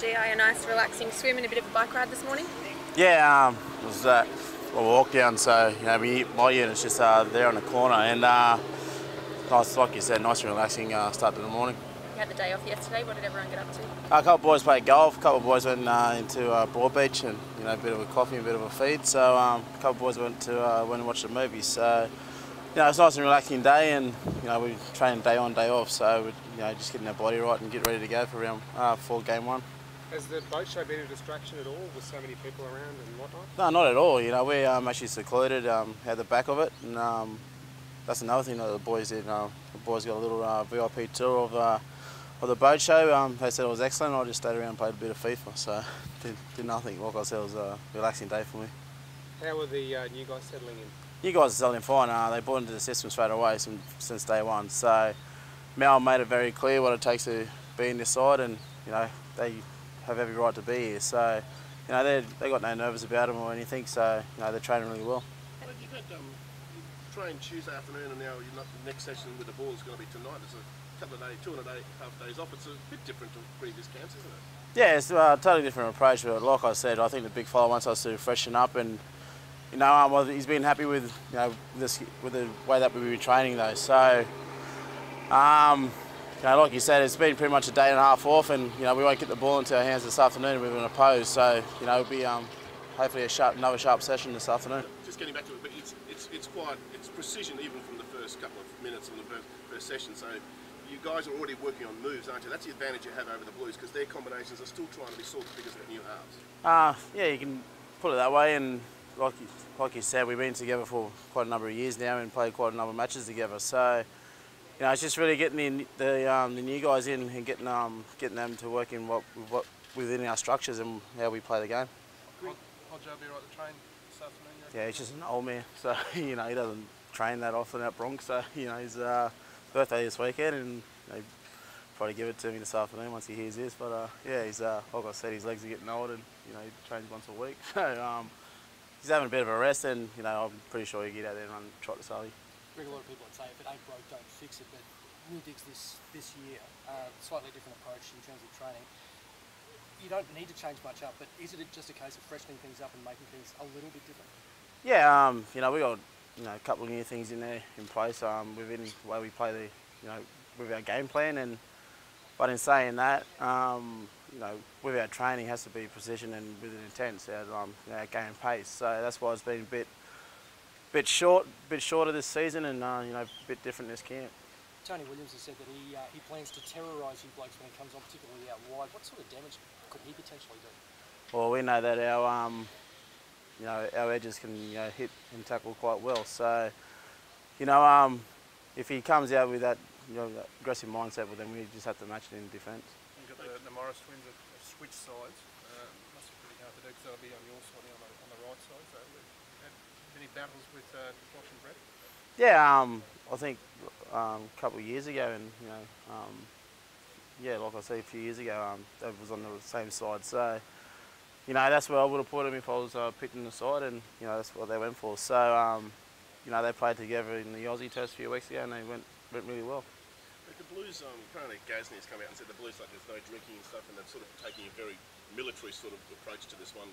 GI a nice relaxing swim and a bit of a bike ride this morning? Yeah, it was a walk down, so my unit's just there on the corner, and nice, like you said, nice and relaxing start to the morning. You had the day off yesterday. What did everyone get up to? A couple of boys played golf. A couple of boys went into Broadbeach and a bit of a coffee, and a bit of a feed. So a couple of boys went and watched the movies. So it's a nice and relaxing day, and we train day on, day off. So we're just getting our body right and get ready to go for round 4, game 1. Has the boat show been a distraction at all with so many people around and whatnot? No, not at all. We're actually secluded at the back of it, and that's another thing that the boys did. The boys got a little VIP tour of the boat show. They said it was excellent. I just stayed around and played a bit of FIFA, so did nothing. Like I said, it was a relaxing day for me. How were the new guys settling in? You guys are settling fine. They bought into the system straight away since day one. So Mel made it very clear what it takes to be in this side, and they have every right to be here. So they got no nerves about them or anything. So they're training really well. You've had trained Tuesday afternoon, and now the next session with the ball is going to be tonight. It's a couple of days, 2.5 days off. It's a bit different to previous camps, isn't it? Yeah, it's a totally different approach. But like I said, I think the big fella wants us to freshen up, and he's been happy with with the way that we've been training though. So like you said, it's been pretty much a day and a half off, and we won't get the ball into our hands this afternoon. We're going to pose, so it'll be hopefully another sharp session this afternoon. Just getting back to it, but it's precision even from the first couple of minutes of the first session. So you guys are already working on moves, aren't you? That's the advantage you have over the Blues, because their combinations are still trying to be sort of big as the new halves. Yeah, you can put it that way, and like you said, we've been together for quite a number of years now and played quite a number of matches together. So it's just really getting the new guys in and getting them to work in what within our structures and how we play the game. Will Joe be right to train this afternoon? Yeah, he's just an old man, so he doesn't train that often out Bronx. So his birthday this weekend, and probably give it to me this afternoon once he hears this. But yeah, he's like I said, his legs are getting old, and he trains once a week. So he's having a bit of a rest, and I'm pretty sure he'll get out there and run trot to Sully. I think a lot of people would say if it ain't broke, don't fix it, but Will Diggs this year, slightly different approach in terms of training. You don't need to change much up, but is it just a case of freshening things up and making things a little bit different? Yeah, we got a couple of new things in there in place within the way we play with our game plan, but in saying that, with our training has to be precision and with an intent, our game pace. So that's why it's been a bit shorter this season, and a bit different this camp. Tony Williams has said that he plans to terrorise you blokes when he comes on, particularly out wide. What sort of damage could he potentially do? Well, we know that our edges can hit and tackle quite well. So if he comes out with that that aggressive mindset, well, then we just have to match it in defence. You've got the Morris twins have switched sides. Must be pretty hard to do because they'll be on your side, on the right side. So have any battles with Josh and Brett? Yeah, I think a couple of years ago, and yeah, like I said, a few years ago, they was on the same side. So that's where I would have put them if I was picking the side, and that's what they went for. So they played together in the Aussie Test a few weeks ago, and they went really well. But the Blues, apparently Gasney has come out and said the Blues, like, there's no drinking and stuff, and they're sort of taking a very military sort of approach to this one.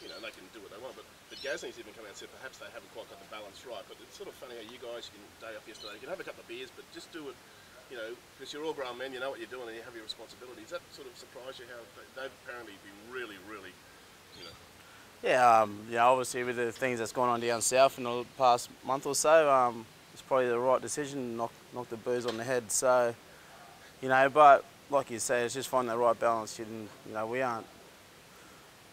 They can do what they want, but Gasney's even come out and said perhaps they haven't quite got the balance right. But it's sort of funny how you guys, you can day off yesterday, you can have a couple of beers, but just do it, because you're all grown men, you know what you're doing, and you have your responsibilities. Does that sort of surprise you how they've apparently been really, Yeah, obviously with the things that's gone on down south in the past month or so, it's probably the right decision to knock the booze on the head. So, but like you say, it's just finding the right balance.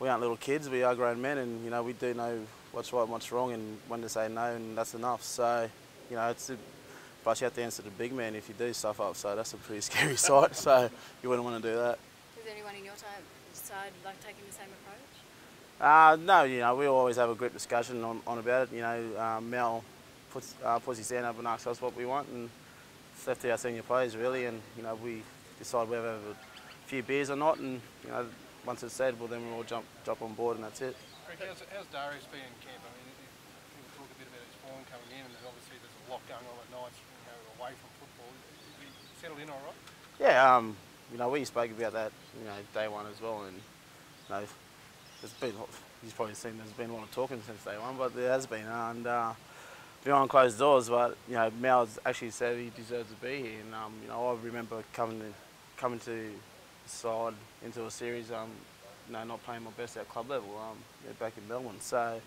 We aren't little kids, we are grown men, and we do know what's right and what's wrong, and when to say no, and that's enough. So, but you have to answer the big man if you do stuff up. So that's a pretty scary sight. So you wouldn't want to do that. Is anyone in your side taking the same approach? No, we always have a group discussion on about it. Mel puts his hand up and asks us what we want, and it's left to our senior players really, and we decide whether we have a few beers or not, and once it's said, well then we'll all jump on board, and that's it. How's Darius been in camp? I mean, you talk a bit about his form coming in, and obviously there's a lot going on at nights away from football. Is he settled in all right? Yeah, you know, we spoke about that, you know, day one as well, and you know, there's been, you've probably seen, there's been a lot of talking since day one, but there has been, and behind closed doors. But you know, Mal's actually said he deserves to be here, and you know, I remember coming to the side into a series, you know, not playing my best at club level, you know, back in Melbourne. So,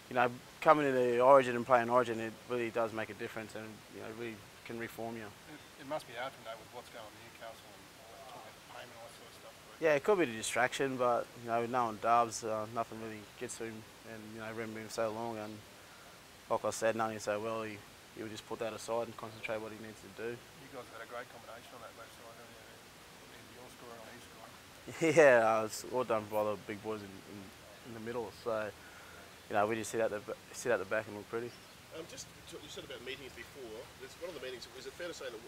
you know, coming to the Origin and playing Origin, it really does make a difference, and you know, really can reform you. It must be hard to know with what's going on in Newcastle and all that talking about payment and all that sort of stuff. Yeah, it could be a distraction, but you know, knowing Dubs, nothing really gets to him, and you know, remember him so long, and like I said, knowing him so well, he would just put that aside and concentrate what he needs to do. You guys have had a great combination on that left side, haven't you? Either your score or his score. Yeah, it's all done by the big boys in the middle. So, you know, we just sit at the back and look pretty. Just you said about meetings before. There's one of the meetings. Is it fair to say that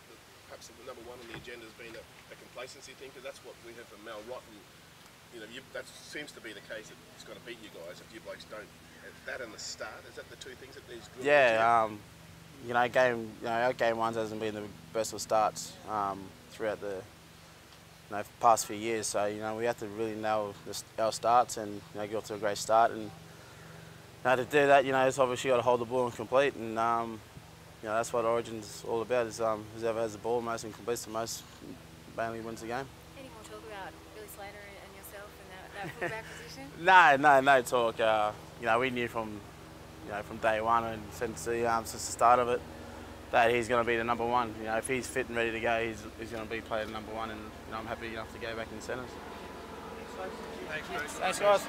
perhaps the number one on the agenda has been a complacency thing? Because that's what we heard from Mal Rotten. You know, that seems to be the case that he's got to beat you guys if you blokes don't. That and the start, is that the two things that these groups? Yeah, you know, our game ones hasn't been the best of starts throughout the past few years. So you know, we have to really nail our starts and you know, get off to a great start. And you know, to do that, you know, it's obviously got to hold the ball and complete. And you know, that's what Origin's all about. Is whoever has the ball most and completes the most, mainly wins the game. Any more talk about Billy Slater and yourself and that fullback position? No talk. You know, we knew from day one and since the start of it that he's going to be the number one. You know, if he's fit and ready to go, he's going to be playing number one, and you know, I'm happy enough to go back in centres. Thanks, Thanks, guys.